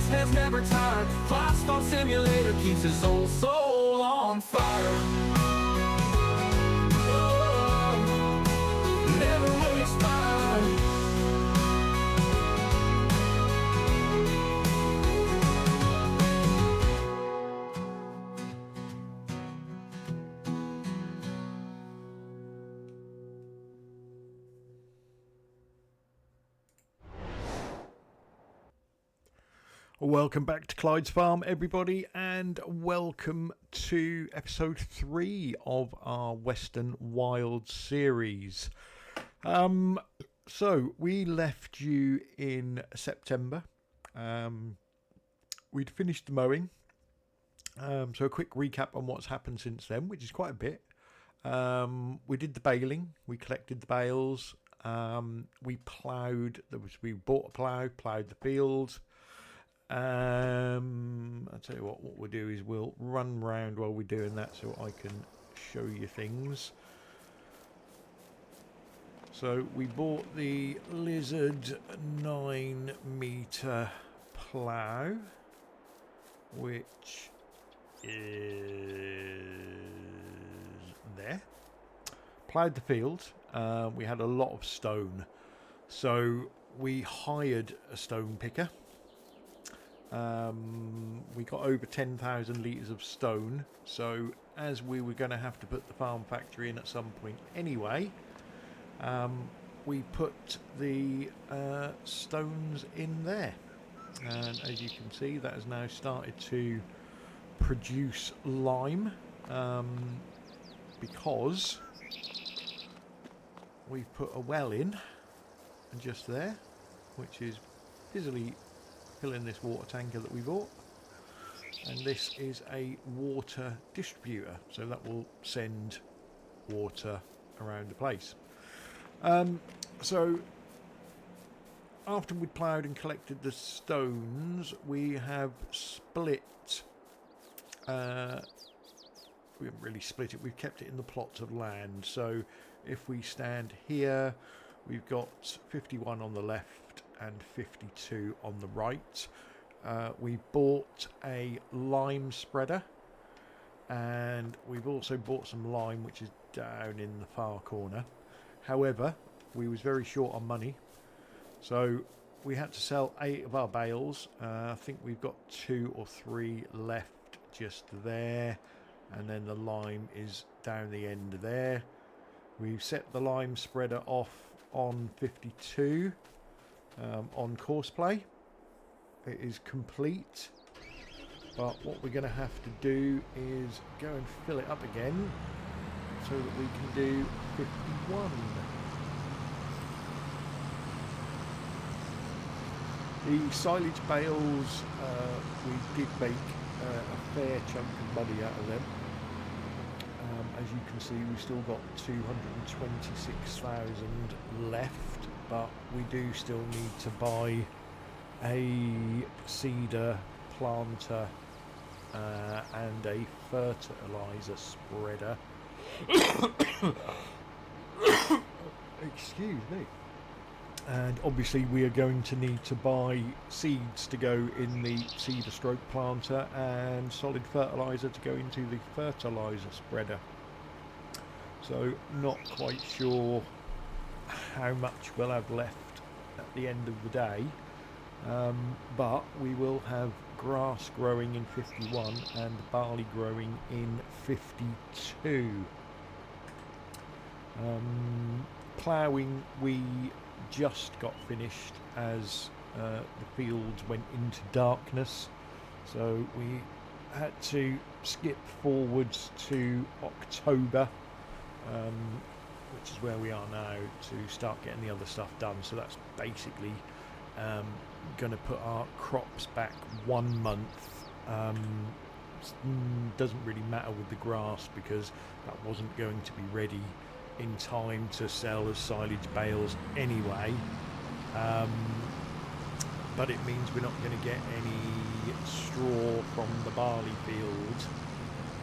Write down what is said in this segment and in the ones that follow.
his hands never tired. Fast on simulator keeps his whole soul on fire. Oh, never will expire. Welcome back to Clyde's Farm, everybody, and welcome to episode 3 of our Western Wild series. So we left you in September. We'd finished the mowing. So a quick recap on what's happened since then, which is quite a bit. We did the baling. We collected the bales. We ploughed. We bought a plough, ploughed the field. I'll tell you what we'll do is we'll run round while we're doing that so I can show you things. So we bought the Lizard 9-metre plough, which is there. Ploughed the field. We had a lot of stone, so we hired a stone picker. We got over 10,000 litres of stone, so as we were going to have to put the farm factory in at some point anyway, we put the stones in there, and as you can see that has now started to produce lime, because we've put a well in just there, which is busily filling this water tanker that we bought, and this is a water distributor, so that will send water around the place. So after we'd ploughed and collected the stones, we have split, we haven't really split it, we've kept it in the plots of land. So if we stand here, we've got 51 on the left and 52 on the right. We bought a lime spreader, and we've also bought some lime, which is down in the far corner. However, we was very short on money, so we had to sell 8 of our bales. I think we've got 2 or 3 left just there, and then the lime is down the end there. We've set the lime spreader off on 52 on course play. It is complete, but what we're going to have to do is go and fill it up again so that we can do 51. The silage bales, we did make a fair chunk of money out of them. As you can see, we've still got 226,000 left, but we do still need to buy a seeder, planter, and a fertilizer spreader. Excuse me. And obviously we are going to need to buy seeds to go in the seeder stroke planter and solid fertilizer to go into the fertilizer spreader. So not quite sure how much we'll have left at the end of the day, but we will have grass growing in 51 and barley growing in 52. Ploughing, we just got finished as the fields went into darkness, so we had to skip forwards to October, which is where we are now, to start getting the other stuff done. So that's basically going to put our crops back 1 month. Doesn't really matter with the grass because that wasn't going to be ready in time to sell as silage bales anyway, but it means we're not going to get any straw from the barley field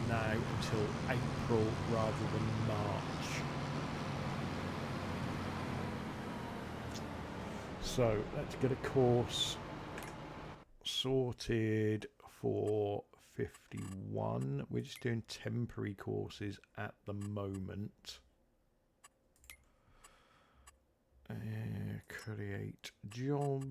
now until April rather than March. So let's get a course sorted for 51. We're just doing temporary courses at the moment. Create job.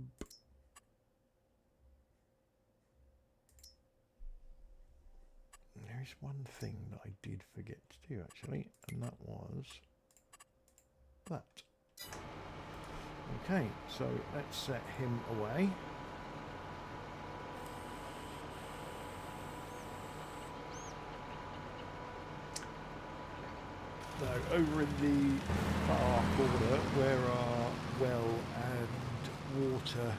There is one thing that I did forget to do actually, and that was that. Okay, so let's set him away. Now, over in the far corner, where our well and water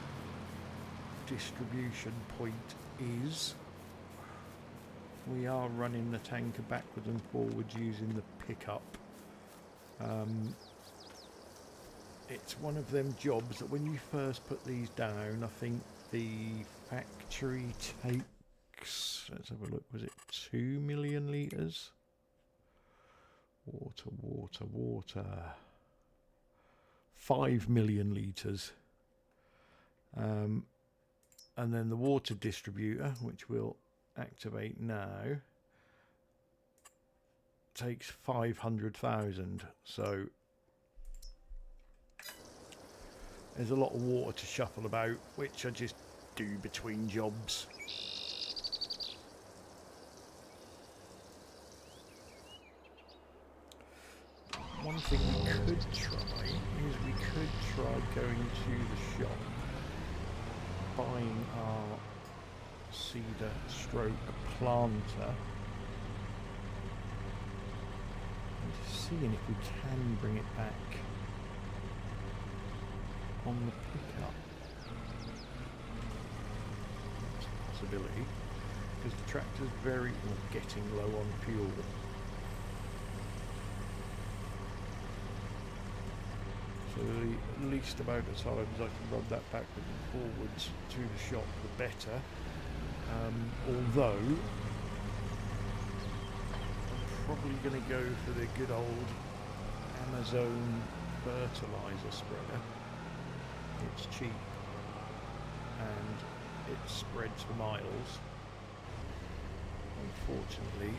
distribution point is, we are running the tanker backwards and forwards using the pickup. It's one of them jobs that when you first put these down, I think the factory takes, let's have a look, was it 2 million litres? Water, water, water. 5 million litres. And then the water distributor, which we'll activate now, takes 500,000. So there's a lot of water to shuffle about, which I just do between jobs. One thing we could try is we could try going to the shop, buying our seeder stroke planter, and just seeing if we can bring it back on the pickup. That's a possibility, because the tractor's very, well, getting low on fuel. So the least amount of times I can run that backwards and forwards to the shop, the better. Although I'm probably going to go for the good old Amazon fertilizer spreader. It's cheap and it spreads for miles. Unfortunately,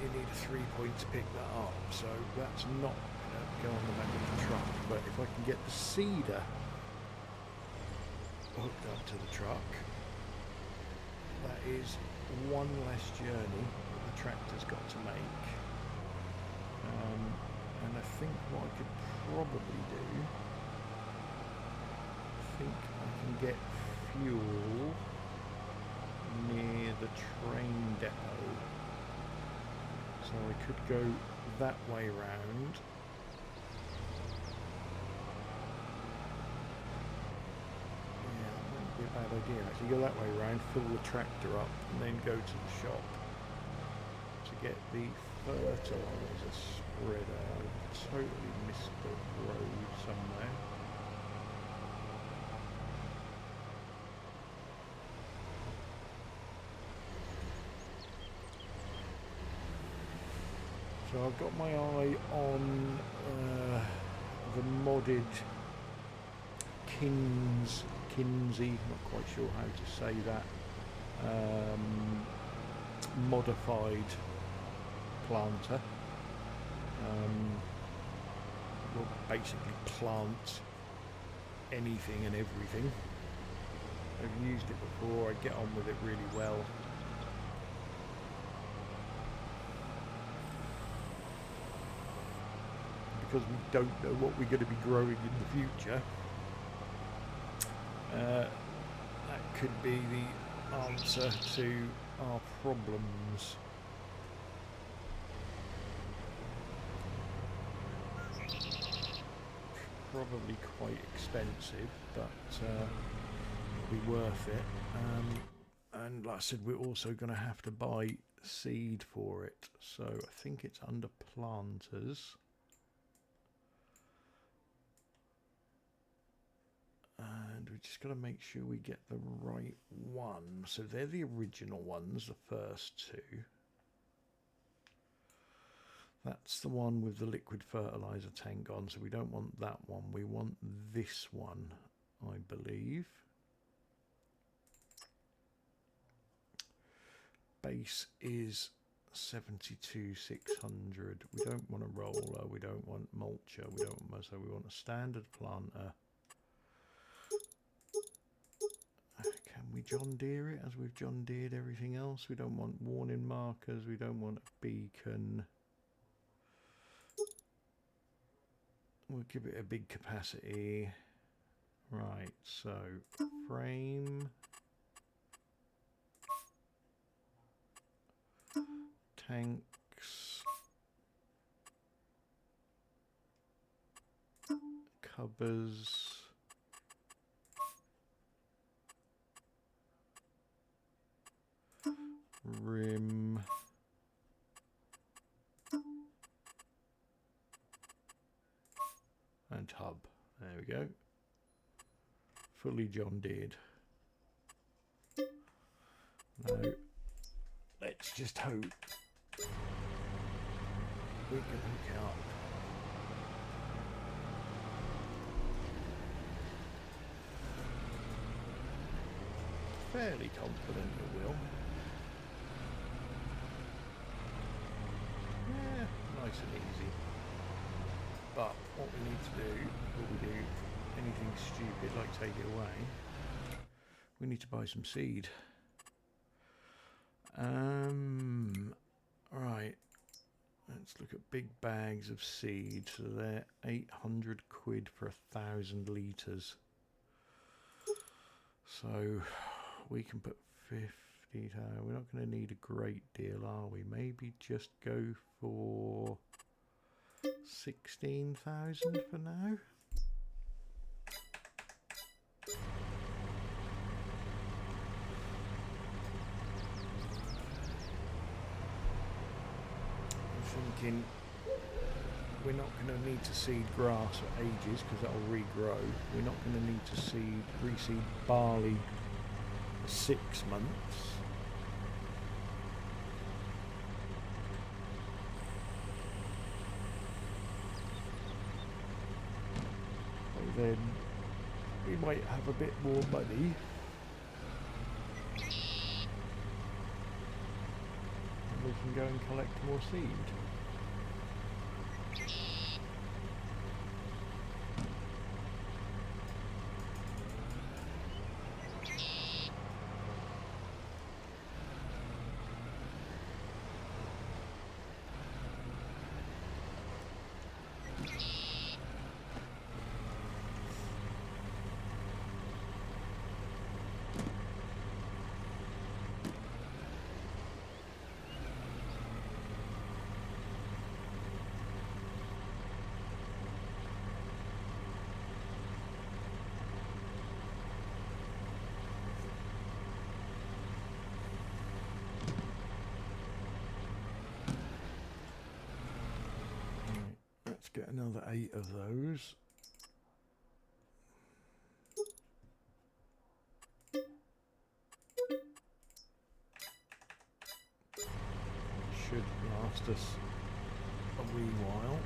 you need a 3-point to pick that up, so that's not going to go on the back of the truck. But if I can get the seeder hooked up to the truck, that is one less journey that the tractor's got to make. And I think what I could probably do, I think I can get fuel near the train depot. So I could go that way round. Yeah, that wouldn't be a bad idea. Actually, go that way round, fill the tractor up, and then go to the shop to get the fertilizer spreader. I totally missed the road somewhere. So I've got my eye on the modded Kinsey, not quite sure how to say that, modified planter. Will basically plant anything and everything. I've used it before, I get on with it really well. Because we don't know what we're going to be growing in the future, that could be the answer to our problems. Probably quite expensive, but it'll be worth it. And like I said, we're also going to have to buy seed for it. So I think it's under planters. And we just got to make sure we get the right one. So they're the original ones, the first two. That's the one with the liquid fertilizer tank on, so we don't want that one. We want this one, I believe. base is 72,600. We don't want a roller, we don't want mulcher, we don't want, so we want a standard planter. Can we John Deere it as we've John Deered everything else? We don't want warning markers, we don't want a beacon. We'll give it a big capacity. Right, so frame, tanks, covers, rim, and hub. There we go. Fully John Deered. Now, let's just hope we can hook it up. Fairly confident it will. Yeah, nice and easy. But what we need to do, before we do anything stupid like take it away, we need to buy some seed. Right, let's look at big bags of seed. So they're 800 quid for 1,000 litres. So we can put 50 down. We're not going to need a great deal, are we? Maybe just go for 16,000 for now. Thinking we're not going to need to seed grass for ages because that will regrow. We're not going to need to reseed barley for 6 months. So then we might have a bit more money. And we can go and collect more seed. Let's get another 8 of those. Should last us a wee while.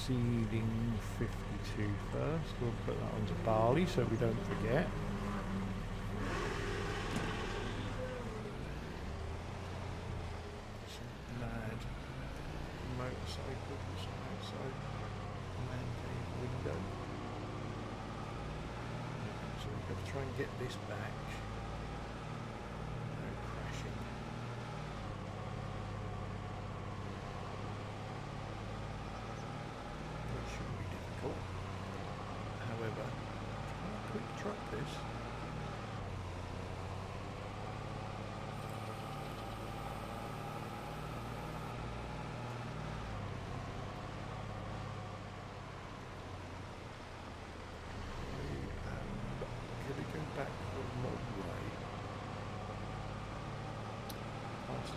Seeding 52 first. We'll put that onto barley so we don't forget. Some mad motorcycles outside the man cave window. So we've got to try and get this back. No crashing.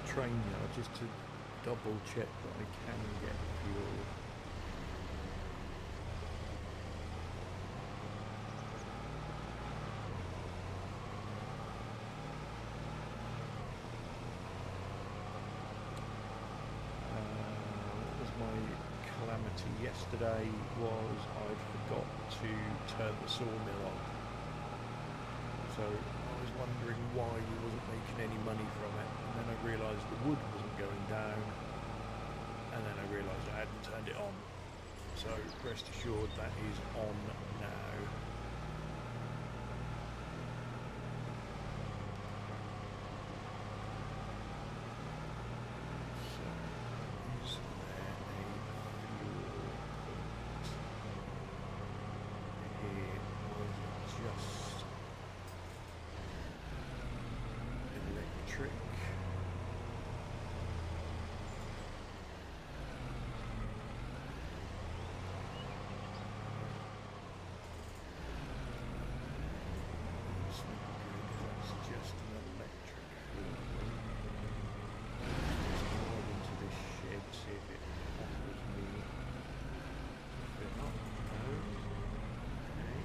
train yard just to double check that I can get fuel. What was my calamity yesterday was I forgot to turn the sawmill on. So I was wondering why we wasn't making any money from it, and then I realised the wood wasn't going down, and then I realised I hadn't turned it on. So rest assured that is on now. So is there a fuel point here, or is it just electric? That's not good if that's just an electric fuel point. Let's just go into this shed, see if it offers me to fill up. No. Okay.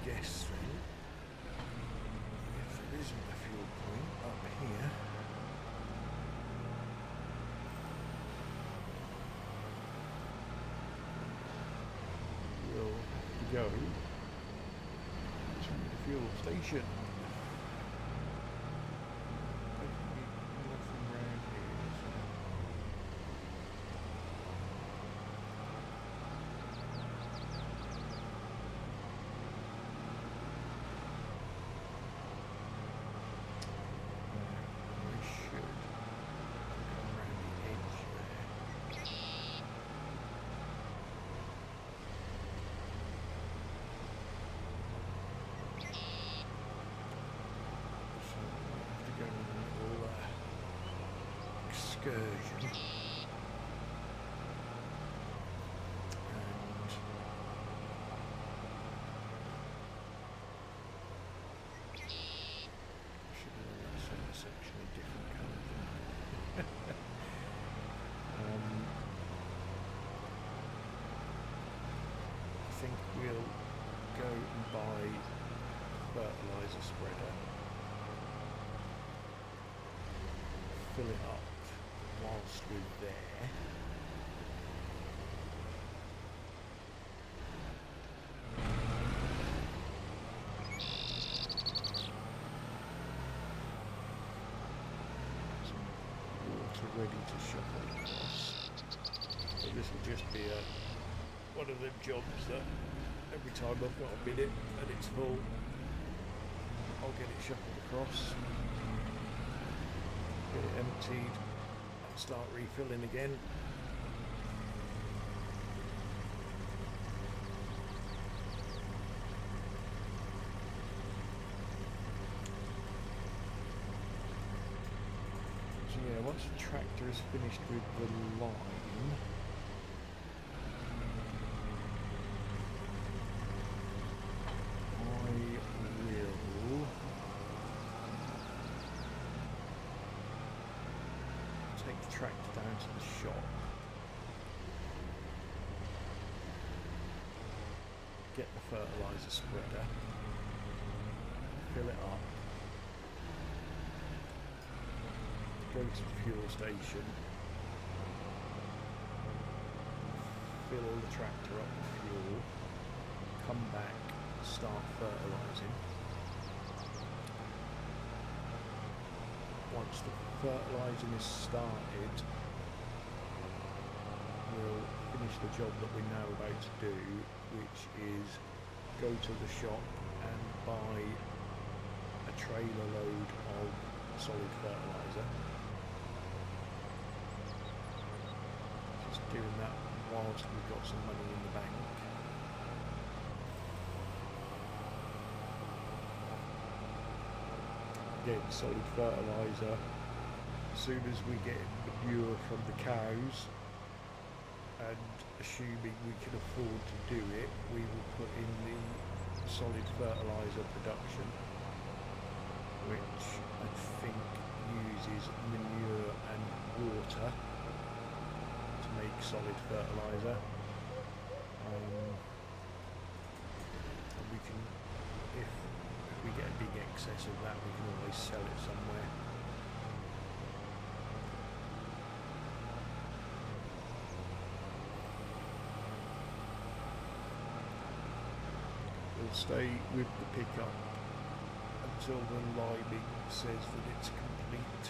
Guess then, if there isn't a fuel point up here, we'll have to go to the fuel station. Definitely nothing round here, so. I should come around the edge there. So I have to go on a little excursion. And should have done that centre section a different colour. I think we'll go and buy fertiliser spreader, fill it up whilst we're there. Some water ready to shuffle across. So this will just be one of them jobs that every time I've got a minute and it's full, I'll get it shuffled across, get it emptied, and start refilling again. So yeah, once the tractor is finished with the line, take the tractor down to the shop, get the fertiliser spreader, fill it up, go to the fuel station, fill the tractor up with fuel, come back, start fertilising. Once the fertilising is started, we'll finish the job that we're now about to do, which is go to the shop and buy a trailer load of solid fertiliser. Just doing that whilst we've got some money in the bank. Again, solid fertiliser. As soon as we get manure from the cows, and assuming we can afford to do it, we will put in the solid fertiliser production, which I think uses manure and water to make solid fertiliser. And we can, if we get a big excess of that, we can always sell it somewhere. We'll stay with the pickup until the liming says that it's complete.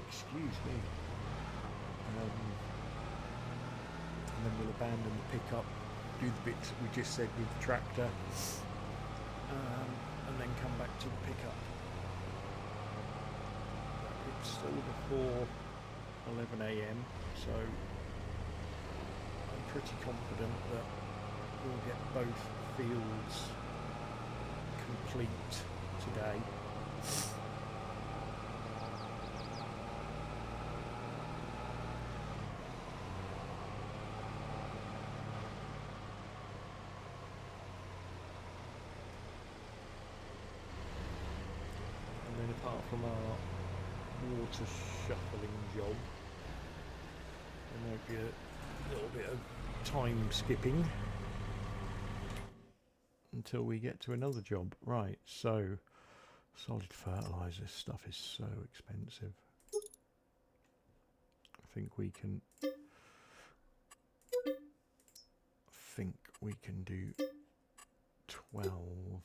Excuse me. And then we'll abandon the pickup, do the bits that we just said with the tractor, and then come back to the pickup. It's still before 11 AM, so I'm pretty confident that we'll get both fields complete today. And then apart from our water shuffling job, there might be a little bit of time skipping until we get to another job. Right, so solid fertiliser stuff is so expensive. I think we can do 12.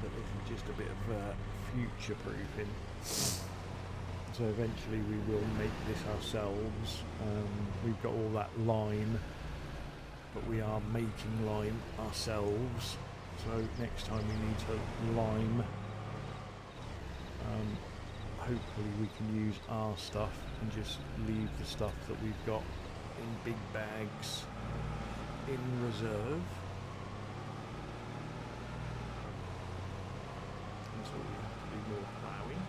But this is just a bit of future proofing. So eventually we will make this ourselves. We've got all that lime, but we are making lime ourselves. So next time we need to lime, hopefully we can use our stuff and just leave the stuff that we've got in big bags in reserve. Until we have to do more ploughing.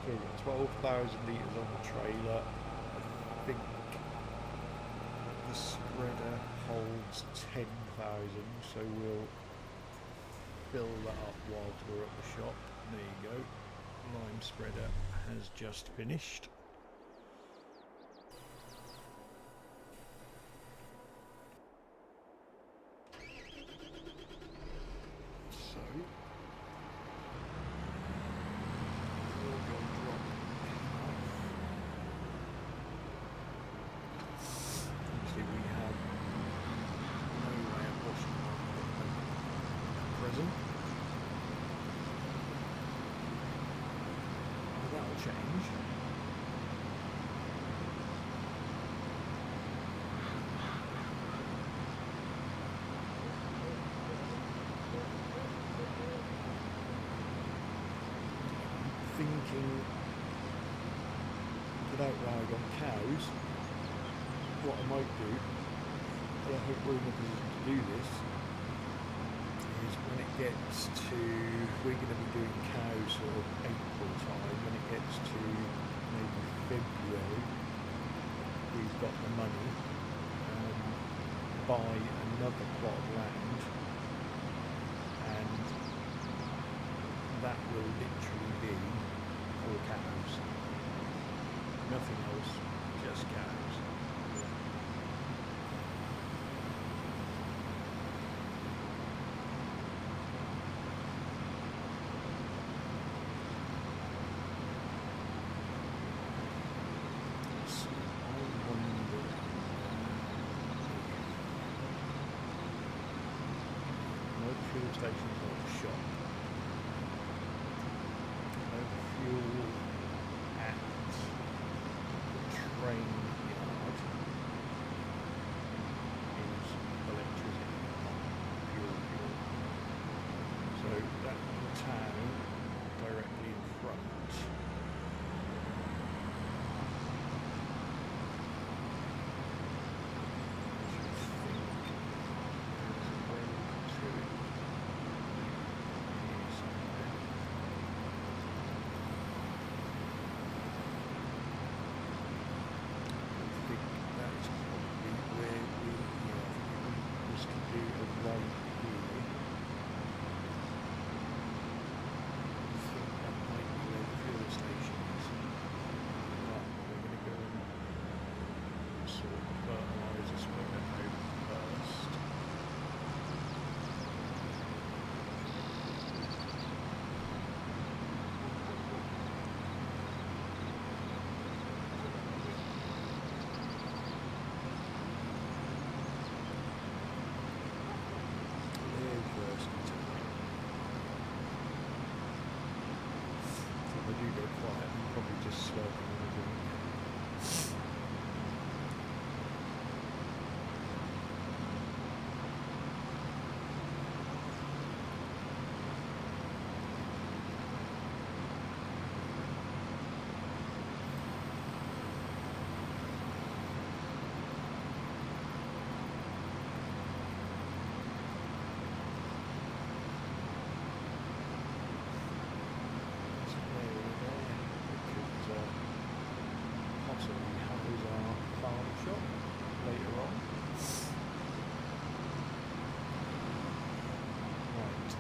So we've got 12,000 litres on the trailer. I think the spreader holds 10,000, so we'll fill that up whilst we're at the shop. There you go. Lime spreader has just finished. So we'll go and drop it off. Obviously we have no way of washing our equipment at present. But that'll change. Thinking without ride on cows, what I might do, and I hope we're in a position to do this, is when it gets to, we're going to be doing cows sort of April time, when it gets to maybe February, we've got the money, buy another plot of land, and that will literally be for cows. Nothing else, just cows. So I wonder no fuel stations or the shop. No fuel at the train yard. town directly in front.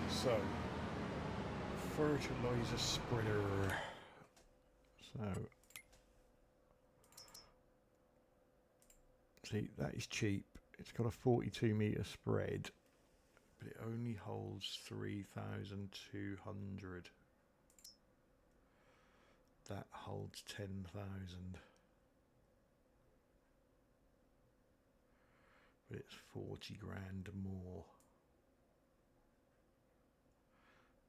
So, fertilizer spreader. So, see, that is cheap. It's got a 42-meter spread, but it only holds 3,200. That holds 10,000. But it's 40 grand more.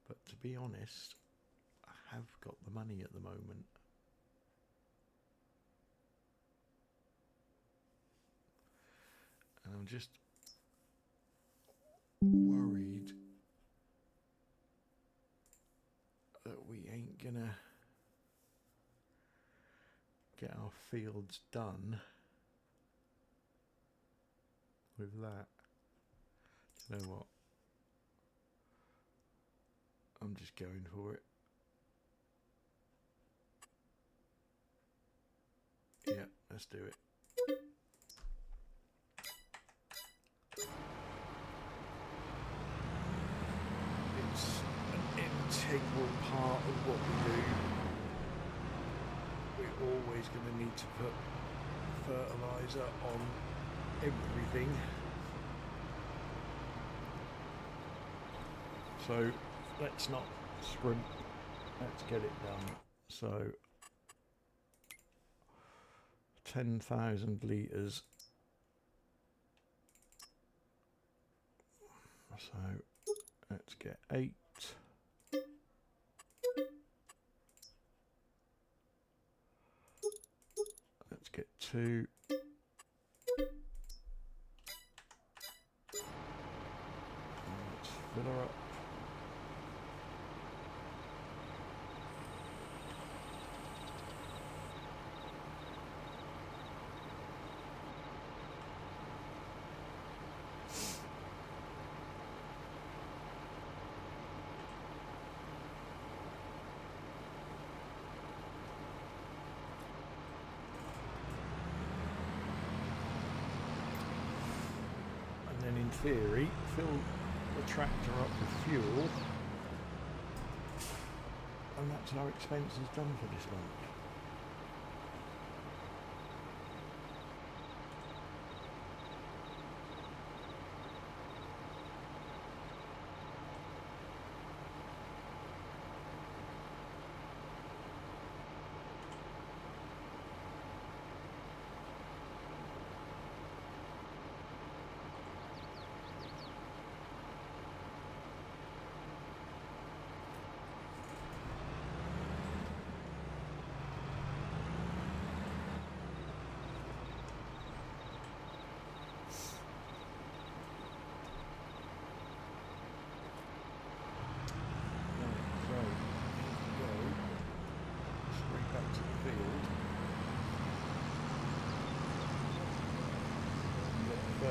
But to be honest, I have got the money at the moment. And I'm just worried that we ain't gonna get our fields done with that. Do you know what? I'm just going for it. Yeah, let's do it. It's an integral part of what we do. We're always going to need to put fertilizer on everything. So let's not sprint, let's get it done. So 10,000 litres. So let's get 8. Let's get 2. Let's fill her up. And in theory, fill the tractor up with fuel, and that's our expenses done for this month.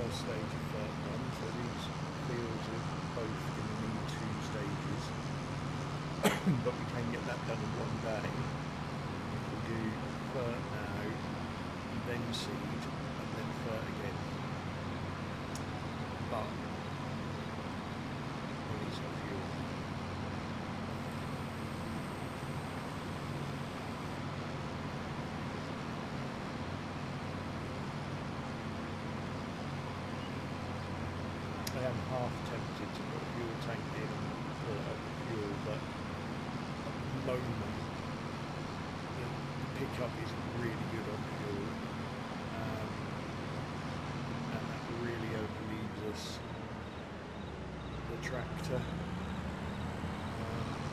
first stage of that one, so these fields are both going to need 2 stages. But we can get that done in one day. If we do fert now, then seed, and then fert again. But we need some fuel. I am half tempted to put a fuel tank in and fill it up with fuel, but at the moment the pickup is really good on fuel, and that really only leaves us the tractor,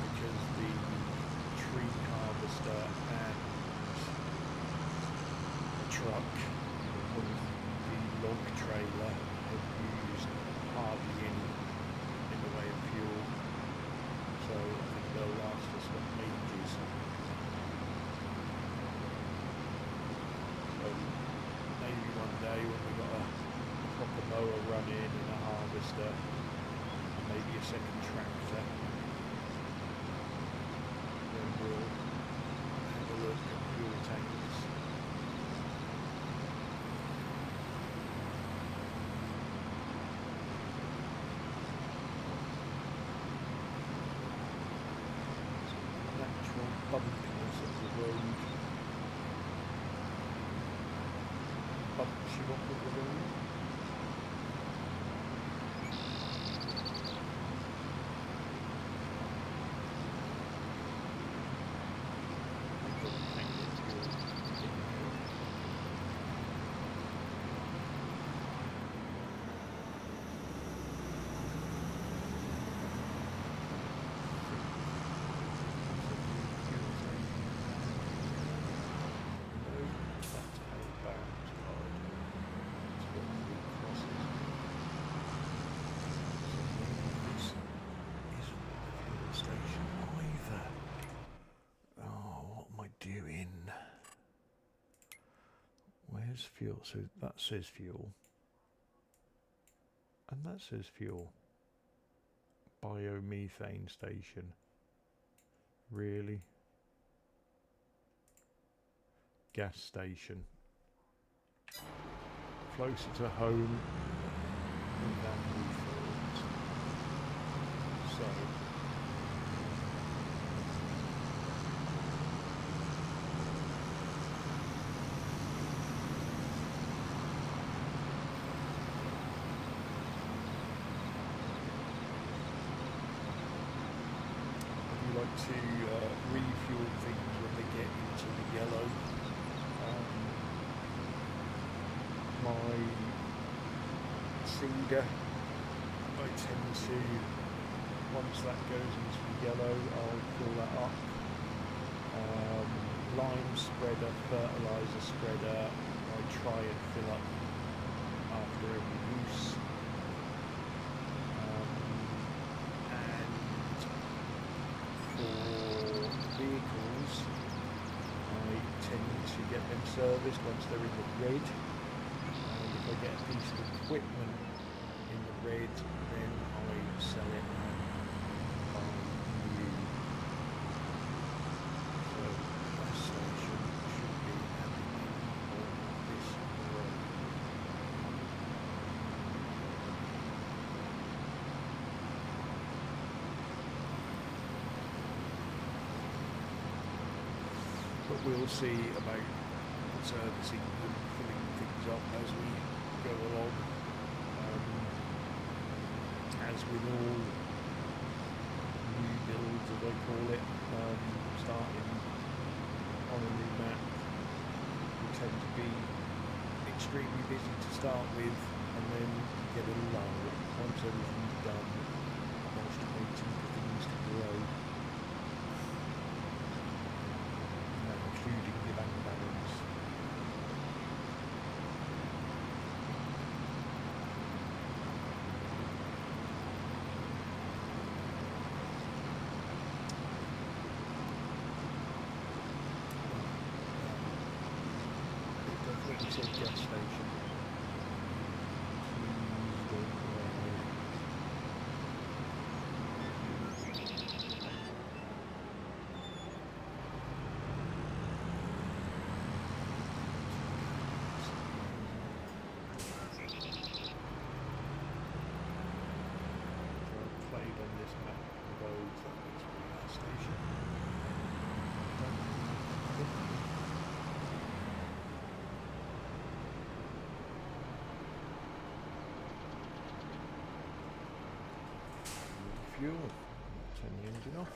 because the tree harvester and the truck with the log trailer have used hardly any in the way of fuel, so I think they'll last us for ages. So maybe one day when we got a proper mower running and a harvester and maybe a second tractor, then we'll have a look at fuel tanks. Bumpiness of the road. Bumps you up with the road. Fuel, so that says fuel, and that says fuel. Biomethane station. Really? Gas station. Closer to home than we thought. So to refuel things when they get into the yellow. My seeder, I tend to, once that goes into the yellow, I'll fill that up. Lime spreader, fertiliser spreader, I try and fill up after every use. Vehicles, I tend to get them serviced once they're in the red, and if I get a piece of equipment in the red, then I sell it and buy new. So that station should be happening on this road. But we'll see about servicing and filling things up as we go along. As with all new builds, as I call it, starting on a new map, we tend to be extremely busy to start with, and then get a lull once everything's done, whilst waiting for things to grow. Including the bank balance. Definitely says gas station. fuel. Turn the engine off.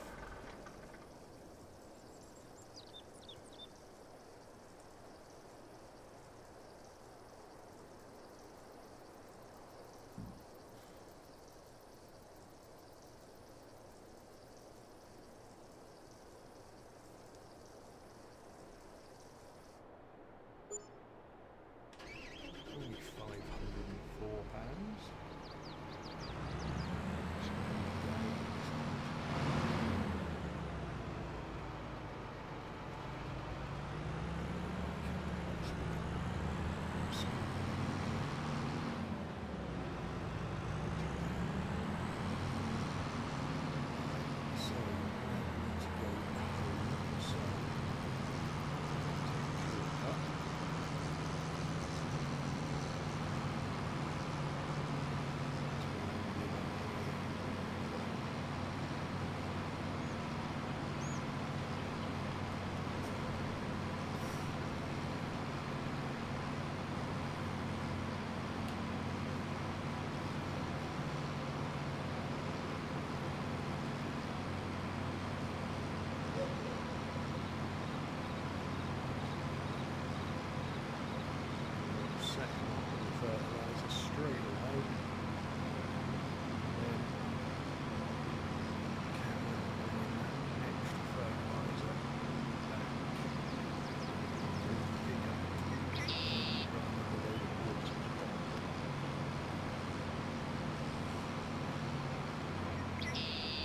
Only £504. Fertiliser straight away. Then extra fertiliser back.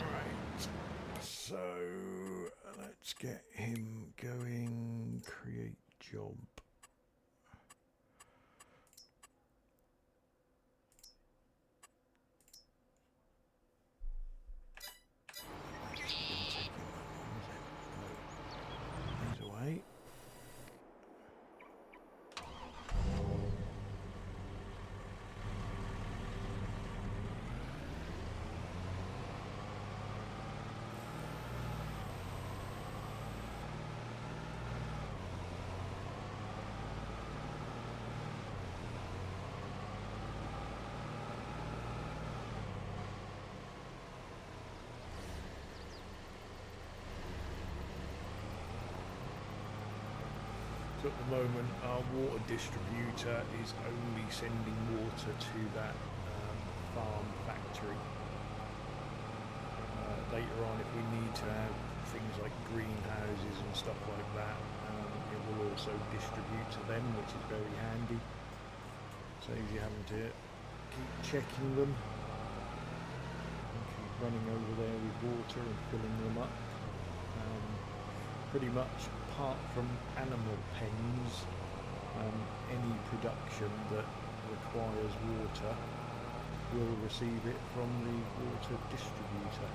Right, so let's get him going. Create job. Away. At the moment, our water distributor is only sending water to that farm factory. Later on, if we need to have things like greenhouses and stuff like that, it will also distribute to them, which is very handy. Saves you having to keep checking them and keep running over there with water and filling them up. Pretty much apart from animal pens, any production that requires water will receive it from the water distributor.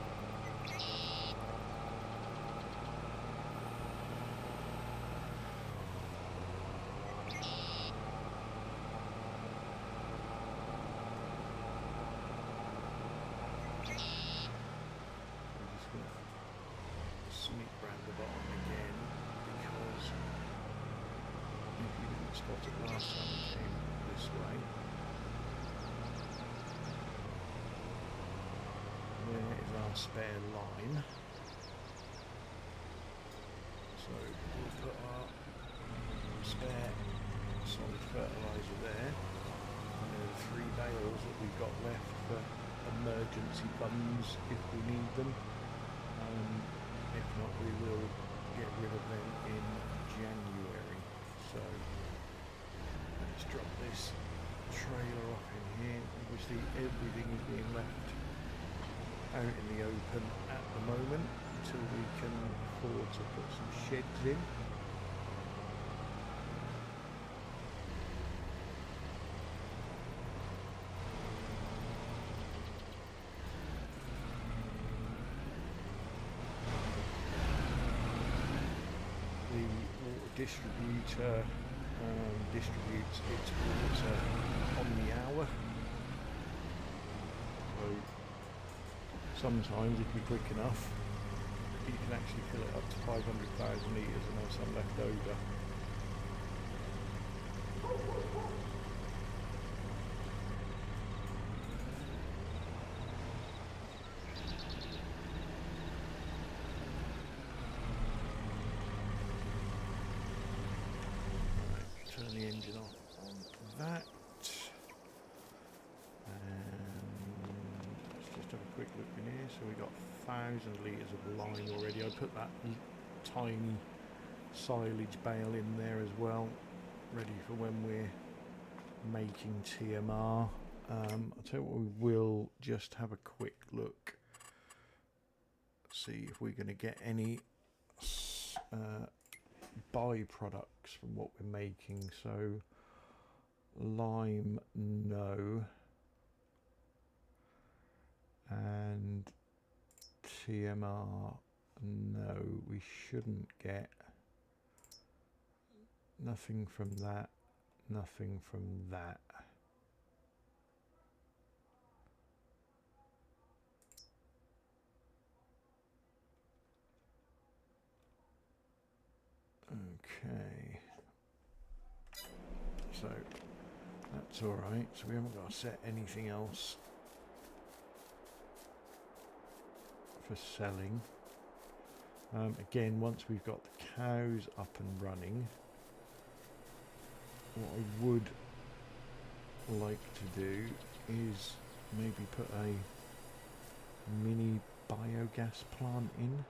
Sneak round the bottom again, because if you didn't spot it last time we came this way, there is our spare line. So we'll put our spare solid fertiliser there, and there are 3 bales that we've got left for emergency funds if we need them. If not, we will get rid of them in January. So let's drop this trailer off in here. Obviously everything is being left out in the open at the moment until we can afford to put some sheds in. Distributor distributes its water on the hour, so sometimes if you're quick enough you can actually fill it up to 500,000 litres and have some left over. turn the engine off on that. And let's just have a quick look in here. So we got 1,000 litres of line already. I put that tiny silage bale in there as well, ready for when we're making TMR. I'll tell you what, we will just have a quick look, see if we're going to get any byproducts from what we're making. So lime, no, and TMR, no. We shouldn't get nothing from that, nothing from that. Okay, so that's all right. So we haven't got to set anything else for selling. Again, once we've got the cows up and running, what I would like to do is maybe put a mini biogas plant in.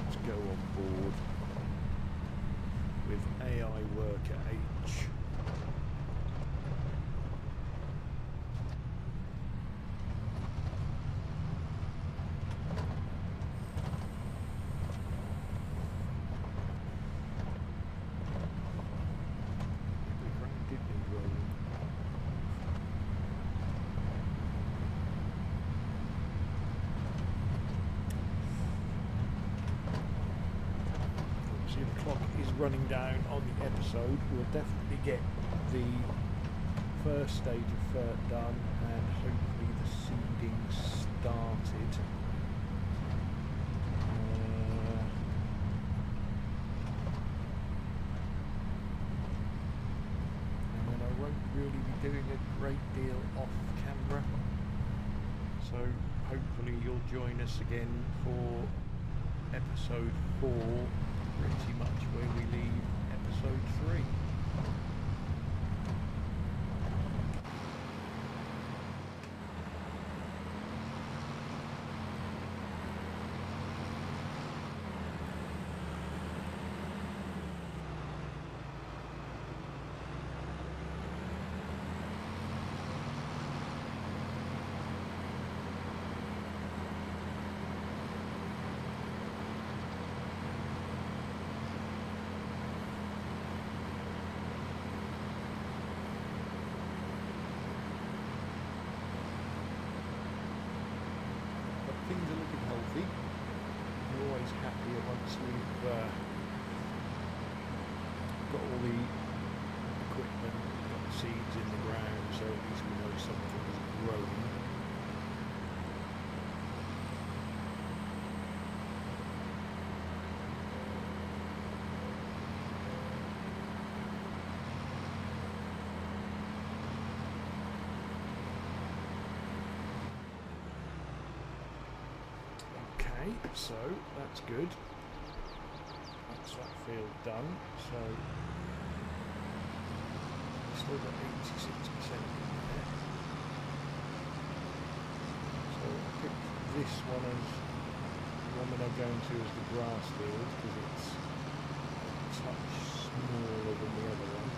Let's go on board with AI Worker H. Running down on the episode. We'll definitely get the first stage of FERT done and hopefully the seeding started. And then I won't really be doing a great deal off camera, so hopefully you'll join us again for episode 4, pretty much where we leave episode 3. Things are looking healthy. We're always happier once we've got all the equipment, got the seeds in the ground, so at least we know something is growing. So that's good. That's that field done. So still got 86% in there. So I picked this one as the one that I'm going to as the grass field because it's a touch smaller than the other one.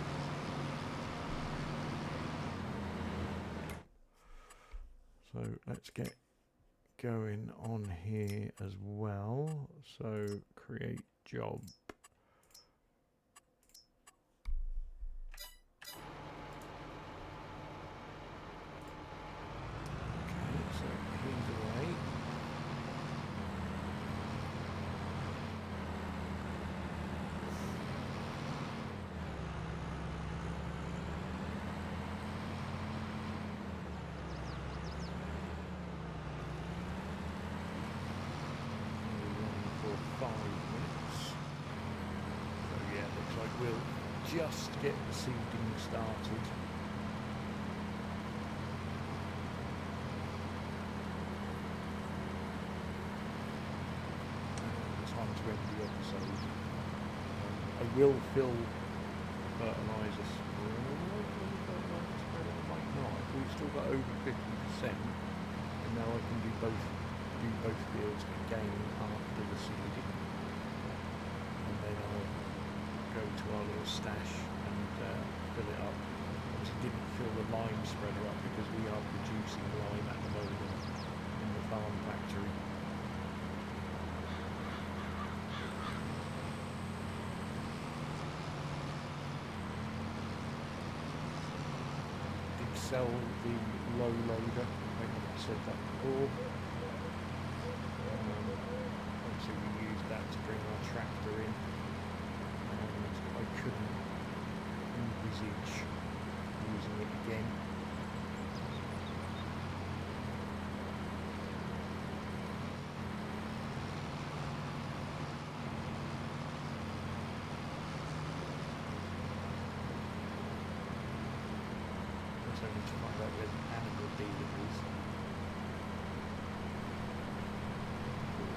So let's get going on here as well. So create job. Okay, so he's away. We'll just get the seeding started. Time to end the episode. I will fill fertiliser spreader. I might not. We've still got over 50%, and now I can do both fields again after the seeding, and then I'll go to our little stash and fill it up. Obviously didn't fill the lime spreader up because we are producing lime at the moment in the farm factory. Did sell the low loader, I think I said that before. Obviously we used that to bring our tractor in, and I couldn't envisage using it again. So I need to find out where the animal dealer is.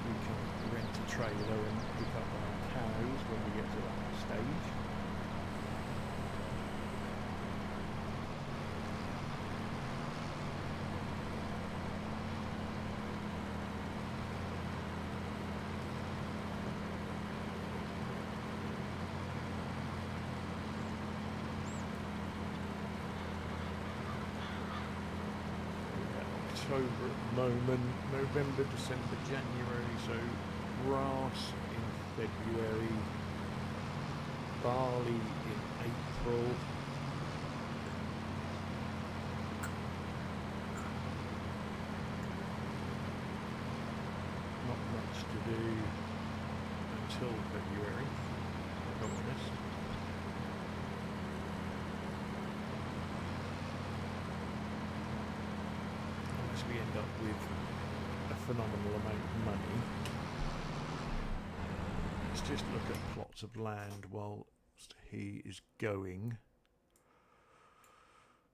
We can rent a trailer and pick up our cows when we get to that stage. October at the moment, November, December, January, so grass in February, barley in April, not much to do until February, if I'm honest. We end up with a phenomenal amount of money. Let's just look at plots of land whilst he is going.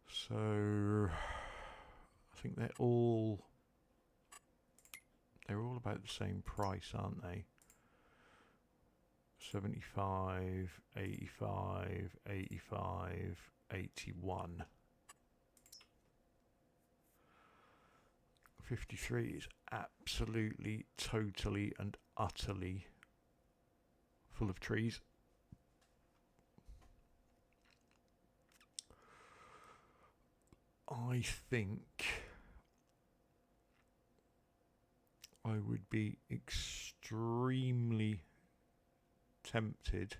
So I think they're all about the same price, aren't they? 75, 85, 85, 81. 53 is absolutely, totally and utterly full of trees. I think I would be extremely tempted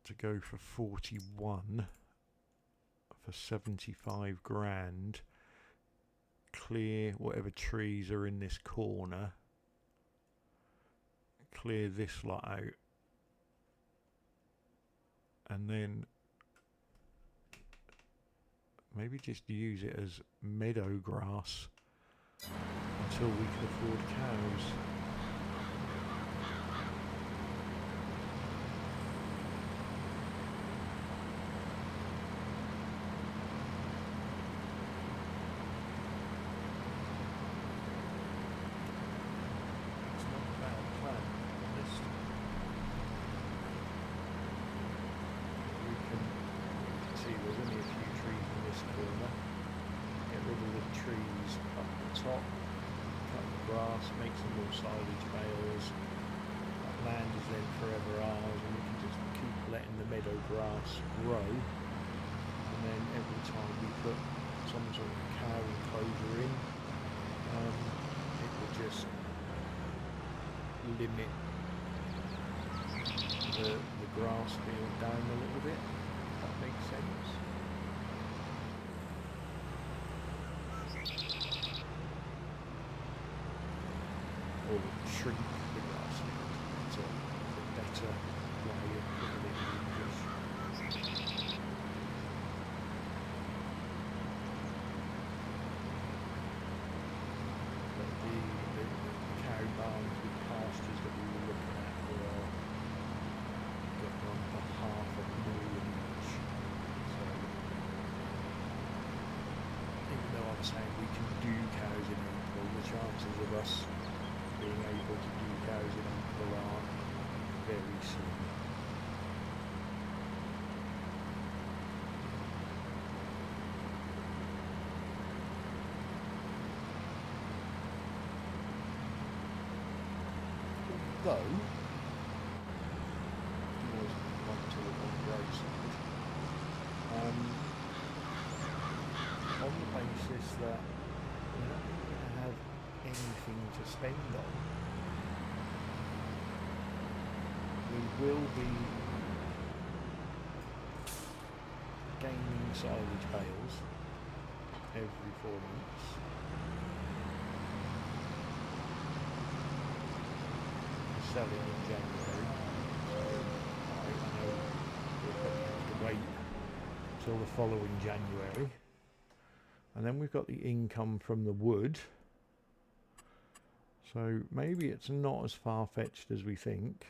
to go for 41 for 75 grand. Clear whatever trees are in this corner, clear this lot out, and then maybe just use it as meadow grass until we can afford cows. Make some more silage bales. That land is then forever ours, and we can just keep letting the meadow grass grow, and then every time we put some sort of cow enclosure in, it will just limit the grass field down a little bit, if that makes sense. Or shrink the grass field. It's a better way of putting it in English. But the cow barns with pastures that we were looking at were getting on for $500,000 each. So even though I'm saying we can do cows in April, the chances of us being able to do cows in April are very slim. Though, he was one to look on the roadside, on the basis that we're not going to have anything to spend on, we will be gaining silage bales every 4 months. Selling in January, so I know we'll probably have to wait till the following January. And then we've got the income from the wood, so maybe it's not as far-fetched as we think.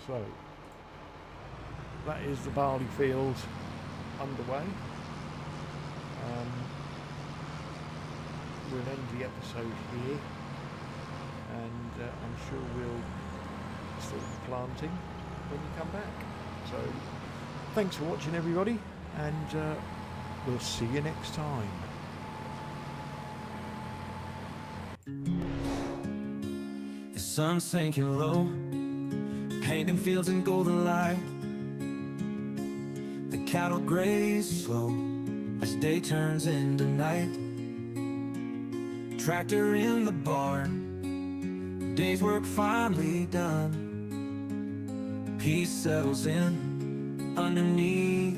So that is the barley field underway. We'll end the episode here, and I'm sure we'll still be planting when you come back. So thanks for watching, everybody, and we'll see you next time. The sun's sinking low, painting fields in golden light. The cattle graze slow as day turns into night. Tractor in the barn, day's work finally done. Peace settles in underneath